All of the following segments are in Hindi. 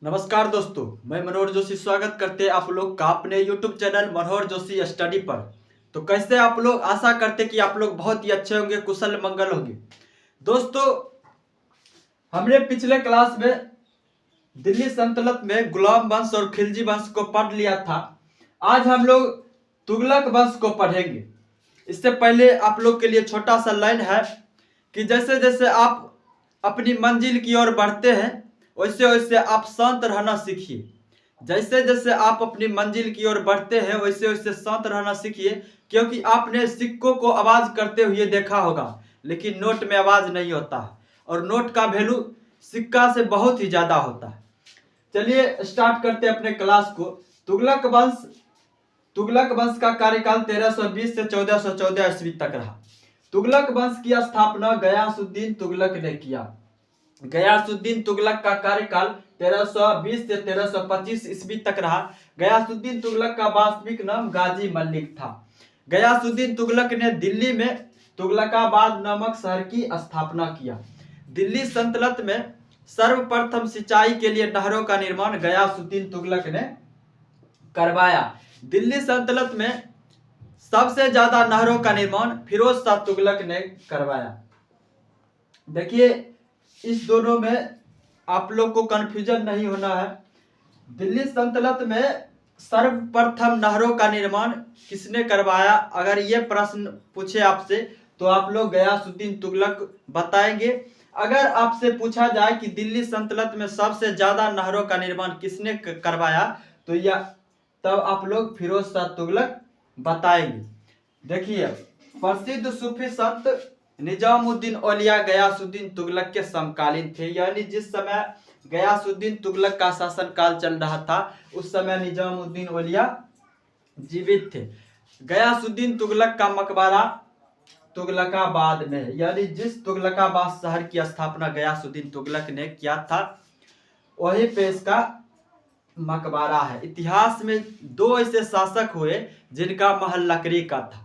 नमस्कार दोस्तों, मैं मनोहर जोशी स्वागत करते हैं आप लोग का अपने YouTube channel Manohar Joshi study पर। तो कैसे आप लोग, आशा करते कि आप लोग बहुत ही अच्छे होंगे, कुशल मंगल होंगे। दोस्तों, हमने पिछले क्लास में दिल्ली सल्तनत में गुलाम वंश और खिलजी वंश को पढ़ लिया था। आज हम लोग तुगलक वंश को पढ़ेंगे। इससे पहले आप लोग के लिए छोटा सा लाइन है कि जैसे जैसे आप अपनी मंजिल की ओर बढ़ते हैं वैसे वैसे आप शांत रहना सीखिए। जैसे जैसे आप अपनी मंजिल की ओर बढ़ते हैं वैसे वैसे शांत रहना सीखिए, क्योंकि आपने सिक्कों को आवाज करते हुए देखा होगा, लेकिन नोट में आवाज नहीं होता है और नोट का वैल्यू सिक्का से बहुत ही ज्यादा होता है। चलिए स्टार्ट करते हैं अपने क्लास को। तुगलक वंश का कार्यकाल 1320 से 1414 ईस्वी तक रहा। तुगलक वंश की स्थापना गयासुद्दीन तुगलक ने किया। गयासुद्दीन तुगलक का कार्यकाल 1320 से 1325 ईस्वी तक रहा। गयासुद्दीन तुगलक का वास्तविक नाम गाजी मलिक था। गयासुद्दीन तुगलक ने दिल्ली में तुगलकाबाद नामक शहर की स्थापना किया। दिल्ली सल्तनत में सर्वप्रथम सिंचाई के लिए नहरों का निर्माण गयासुद्दीन तुगलक ने करवाया। दिल्ली सल्तनत में सबसे ज्यादा नहरों का निर्माण फिरोज शाह तुगलक ने करवाया। देखिए, इस दोनों में आप लोग को कंफ्यूजन नहीं होना है। दिल्ली सल्तनत में सर्वप्रथम नहरों का निर्माण किसने करवाया, अगर ये प्रश्न पूछे आपसे तो आप लोग गयासुद्दीन तुगलक बताएंगे। अगर आपसे पूछा जाए कि दिल्ली सल्तनत में सबसे ज्यादा नहरों का निर्माण किसने करवाया तो यह तब आप लोग फिरोज शाह तुगलक बताएंगे। देखिए, प्रसिद्ध सूफी संत निजामुद्दीन औलिया गयासुद्दीन तुगलक के समकालीन थे, यानी जिस समय गयासुद्दीन तुगलक का शासनकाल चल रहा था उस समय निजामुद्दीन औलिया जीवित थे। गयासुद्दीन तुगलक का मकबरा तुगलकाबाद में, यानी जिस तुगलकाबाद शहर की स्थापना गयासुद्दीन तुगलक ने किया था वही पे इसका मकबरा है। इतिहास में दो ऐसे शासक हुए जिनका महल लकड़ी का था,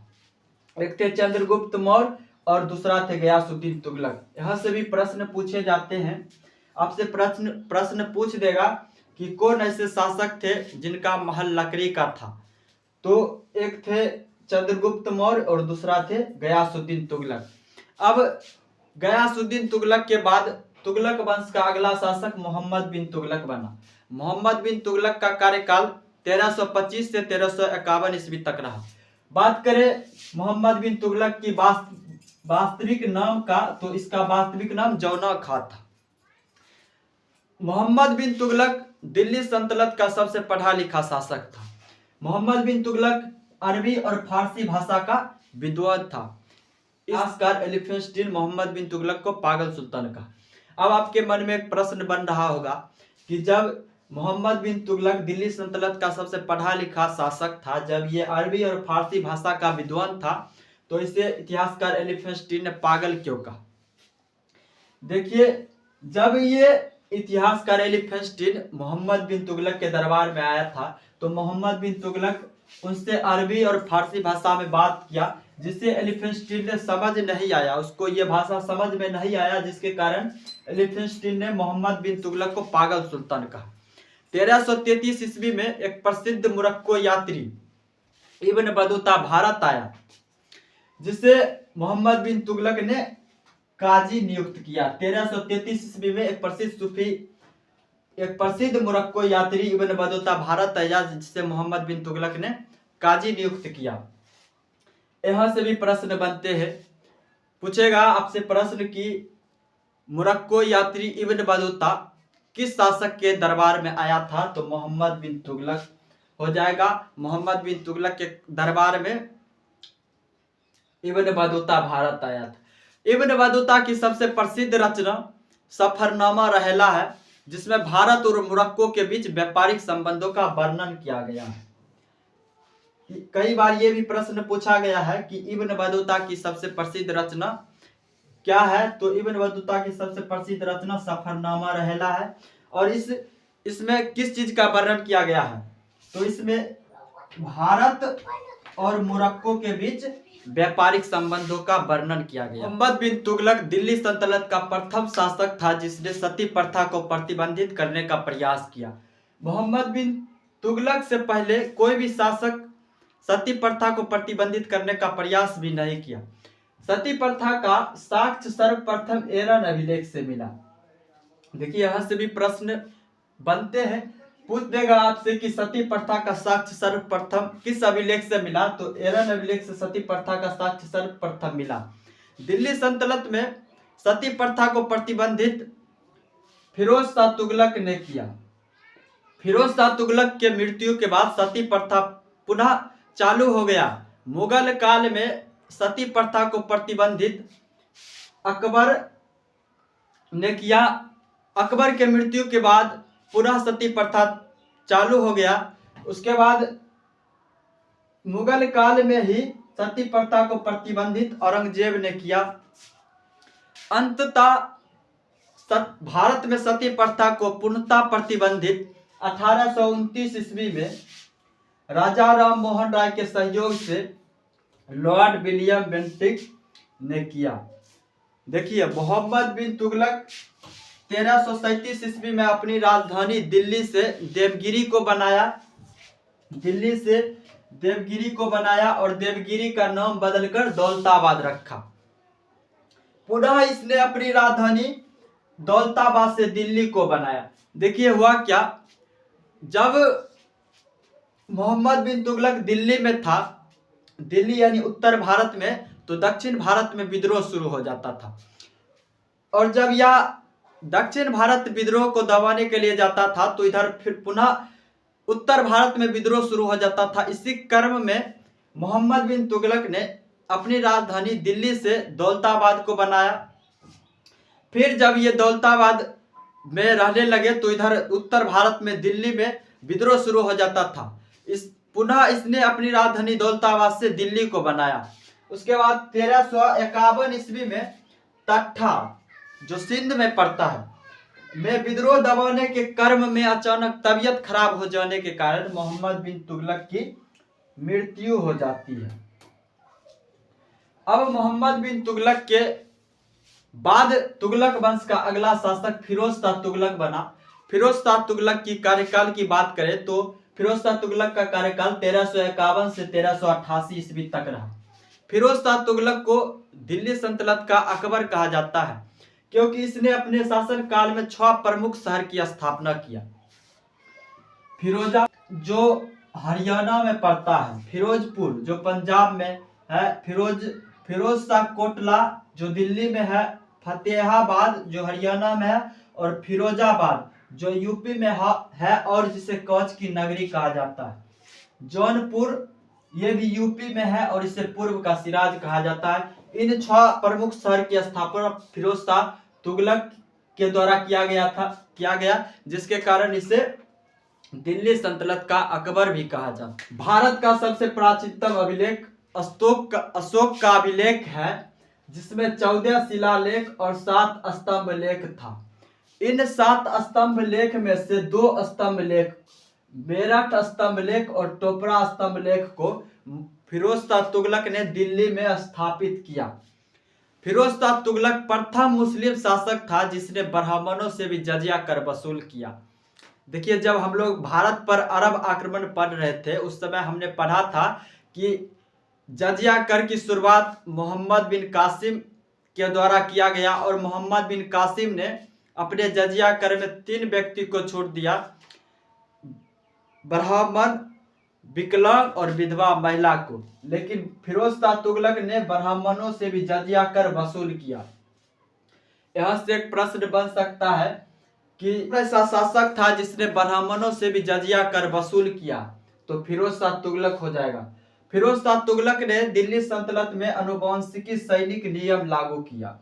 एक थे चंद्रगुप्त मौर्य और दूसरा थे गयासुद्दीन तुगलक। यहाँ से भी प्रश्न पूछे जाते हैं, आपसे प्रश्न पूछ देगा कि कौन ऐसे शासक थे जिनका महल लकड़ी का था, तो एक थे चंद्रगुप्त मौर्य और दूसरा थे गयासुद्दीन तुगलक। अब गयासुद्दीन तुगलक के बाद तुगलक वंश का अगला शासक मोहम्मद बिन तुगलक बना। मोहम्मद बिन तुगलक का कार्यकाल 1325 से 1351 ईस्वी तक रहा। बात करें मोहम्मद बिन तुगलक की वास्तविक नाम का तो इसका वास्तविक नाम जौना खां था। मोहम्मद बिन तुगलक दिल्ली सल्तनत का सबसे पढ़ा लिखा शासक था। मोहम्मद बिन तुगलक अरबी और फारसी भाषा का विद्वान था। इतिहासकार एलिफेंस्टीन मोहम्मद बिन तुगलक को पागल सुल्तान कहा। अब आपके मन में एक प्रश्न बन रहा होगा कि जब मोहम्मद बिन तुगलक दिल्ली सल्तनत का सबसे पढ़ा लिखा शासक था, जब ये अरबी और फारसी भाषा का विद्वान था, तो इसे इतिहासकार एलिफेंस्टीन ने पागल क्यों कहा। देखिए, जब ये इतिहासकार एलिफेंस्टीन मोहम्मद बिन तुगलक के दरबार में आया था तो मोहम्मद बिन तुगलक उनसे अरबी और फारसी भाषा में बात किया, जिसे एलिफेंस्टीन ने समझ नहीं आया, उसको ये भाषा समझ में नहीं आया, जिसके कारण एलिफेंस्टीन ने मोहम्मद बिन तुगलक को पागल सुल्तान कहा। 1333 ईस्वी में एक प्रसिद्ध मोरक्को यात्री इब्न बतूता भारत आया, जिसे मोहम्मद बिन तुगलक ने काजी नियुक्त किया। 1333 ईस्वी में एक प्रसिद्ध मोरक्को यात्री इब्न बतूता भारत आया, जिसे मोहम्मद बिन तुगलक ने काजी नियुक्त किया। यहाँ से भी प्रश्न बनते हैं, पूछेगा आपसे प्रश्न कि मोरक्को यात्री इब्न बतूता किस शासक के दरबार में आया था, तो मोहम्मद बिन तुगलक हो जाएगा। मोहम्मद बिन तुगलक के दरबार में इब्न बतूता भारत आया था। इब्न बतूता की सबसे प्रसिद्ध रचना सफरनामा रहेला है, जिसमें भारत और मोरक्को के बीच व्यापारिक संबंधों का वर्णन किया गया है। कई बार ये भी प्रश्न पूछा गया है कि इब्न बतूता की सबसे प्रसिद्ध रचना क्या है, तो इब्न बतूता की सबसे प्रसिद्ध रचना सफरनामा रहेला है। और इसमें किस चीज का वर्णन किया गया है, तो इसमें भारत और मोरक्को के बीच व्यापारिक संबंधों का वर्णन किया गया। मोहम्मद बिन तुगलक दिल्ली सल्तनत का प्रथम शासक था जिसने सती प्रथा को प्रतिबंधित करने का प्रयास किया। मोहम्मद बिन तुगलक से पहले कोई भी शासक सती प्रथा को प्रतिबंधित करने का प्रयास भी नहीं किया। सती प्रथा का साक्ष्य सर्वप्रथम एरन अभिलेख से मिला। देखिए यहाँ से भी प्रश्न बनते हैं, पूछ देगा आपसे कि सती प्रथा का साक्ष्य सर्वप्रथम किस अभिलेख से मिला, तो एरन अभिलेख से सती प्रथा का साक्ष्य सर्वप्रथम मिला। दिल्ली सल्तनत में सती प्रथा को प्रतिबंधित फिरोज शाह तुगलक ने किया। फिरोज शाह तुगलक के मृत्यु के बाद सती प्रथा पुनः चालू हो गया। मुगल काल में सती प्रथा को प्रतिबंधित अकबर ने किया। अकबर के मृत्यु के बाद पुनः सती प्रथा चालू हो गया। उसके बाद मुगल काल में ही सती प्रथा को प्रतिबंधित औरंगजेब ने किया। अंततः भारत में सती प्रथा को पूर्णतः प्रतिबंधित 1829 ईस्वी में राजा राम मोहन राय के सहयोग से लॉर्ड विलियम बेंटिक ने किया। देखिए मोहम्मद बिन तुगलक 1337 ईस्वी में अपनी राजधानी दिल्ली से देवगिरी को बनाया और देवगिरी का नाम बदलकर दौलताबाद रखा। पुनः इसने अपनी राजधानी दौलताबाद से दिल्ली को बनाया। देखिए हुआ क्या, जब मोहम्मद बिन तुगलक दिल्ली में था, दिल्ली यानी उत्तर भारत में, तो दक्षिण भारत में विद्रोह शुरू हो जाता था। और जब यह दक्षिण भारत विद्रोह को दबाने के लिए जाता था तो इधर फिर पुनः उत्तर भारत में विद्रोह शुरू हो जाता था। इसी क्रम में मोहम्मद बिन तुगलक ने अपनी राजधानी दिल्ली से दौलताबाद को बनाया। फिर जब ये दौलताबाद में रहने लगे तो इधर उत्तर भारत में दिल्ली में विद्रोह शुरू हो जाता था। पुनः इसने अपनी राजधानी दौलताबाद से दिल्ली को बनाया। उसके बाद 1351 ईस्वी में तट्ठा जो सिंध में पड़ता है में विद्रोह दबाने के क्रम में अचानक तबीयत खराब हो जाने के कारण मोहम्मद बिन तुगलक की मृत्यु हो जाती है। अब मोहम्मद बिन तुगलक के बाद तुगलक वंश का अगला शासक फिरोज शाह तुगलक बना। फिरोज शाह तुगलक की कार्यकाल की बात करें तो फिरोज शाह तुगलक का कार्यकाल 1351 से 1388 ईस्वी तक रहा। फिरोज शाह तुगलक को दिल्ली सल्तनत का अकबर कहा जाता है क्योंकि इसने अपने शासन काल में 6 प्रमुख शहर की स्थापना किया। फिरोजा जो हरियाणा में पड़ता है, फिरोजपुर जो पंजाब में है, फिरोज शाह कोटला जो दिल्ली में है, फतेहाबाद जो हरियाणा में है और फिरोजाबाद जो यूपी में है और जिसे कच्छ की नगरी कहा जाता है। जौनपुर ये भी यूपी में है और इसे पूर्व का सिराज कहा जाता है। इन 6 प्रमुख शहर की स्थापना फिरोज शाह तुगलक के द्वारा किया गया जिसके कारण इसे दिल्ली सल्तनत का अकबर भी कहा जाता है। भारत का सबसे प्राचीनतम अभिलेख अशोक का अभिलेख है जिसमें 14 शिलालेख और 7 स्तंभ लेख था। इन 7 स्तंभ लेख में से 2 स्तंभ लेख मेरठ स्तंभ लेख और टोपरा स्तंभ लेख को फिरोज शाह तुगलक ने दिल्ली में स्थापित किया। फिरोज शाह तुगलक प्रथम मुस्लिम शासक था जिसने ब्राह्मणों से भी जजिया कर वसूल किया। देखिए जब हम लोग भारत पर अरब आक्रमण पढ़ रहे थे उस समय हमने पढ़ा था कि जजिया कर की शुरुआत मोहम्मद बिन कासिम के द्वारा किया गया और मोहम्मद बिन कासिम ने अपने जजिया कर में 3 व्यक्ति को छूट दिया, ब्राह्मण, विकलांग और विधवा महिला को। लेकिन फिरोज शाह तुगलक ने ब्राह्मणों से भी जजिया कर वसूल किया। यहाँ से एक प्रश्न बन सकता है कि ऐसा शासक था जिसने ब्राह्मणों से भी जजिया कर वसूल किया, तो फिरोज शाह तुगलक हो जाएगा। फिरोज शाह तुगलक ने दिल्ली सल्तनत में आनुवंशिकी सैनिक नियम लागू किया।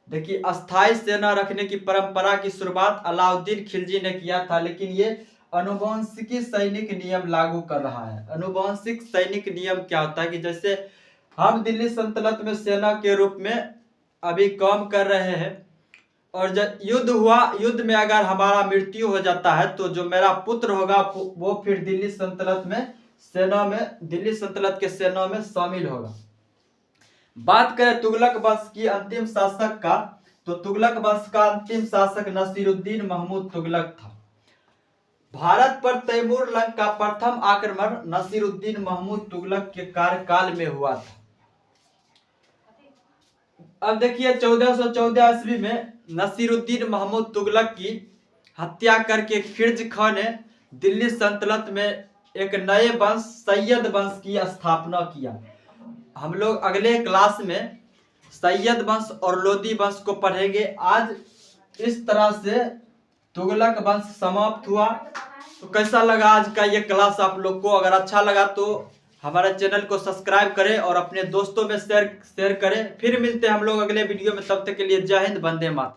देखिए अस्थायी सेना रखने की परंपरा की शुरुआत अलाउद्दीन खिलजी ने किया था, लेकिन ये आनुवंशिकी सैनिक नियम लागू कर रहा है। आनुवंशिक सैनिक नियम क्या होता है कि जैसे हम दिल्ली सल्तनत में सेना के रूप में अभी काम कर रहे हैं और जब युद्ध हुआ, युद्ध में अगर हमारा मृत्यु हो जाता है तो जो मेरा पुत्र होगा वो फिर दिल्ली सल्तनत में सेना में, दिल्ली सल्तनत के सेना में शामिल होगा। बात करें तुगलक वंश की अंतिम शासक का, तो तुगलक वंश का अंतिम शासक नसीरुद्दीन महमूद तुगलक था। भारत पर तैमूर लंग का प्रथम आक्रमण नसीरुद्दीन महमूद तुगलक के कार्यकाल में हुआ था। अब देखिए 1414 ईस्वी में नसीरुद्दीन महमूद तुगलक की हत्या करके खिलजी खान ने दिल्ली सल्तनत में एक नए वंश सैयद वंश की स्थापना किया। हम लोग अगले क्लास में सैयद वंश और लोदी वंश को पढ़ेंगे। आज इस तरह से तुगलक वंश समाप्त हुआ। तो कैसा लगा आज का ये क्लास आप लोग को? अगर अच्छा लगा तो हमारे चैनल को सब्सक्राइब करें और अपने दोस्तों में शेयर करें। फिर मिलते हैं हम लोग अगले वीडियो में, तब तक के लिए जय हिंद, वंदे मातरम।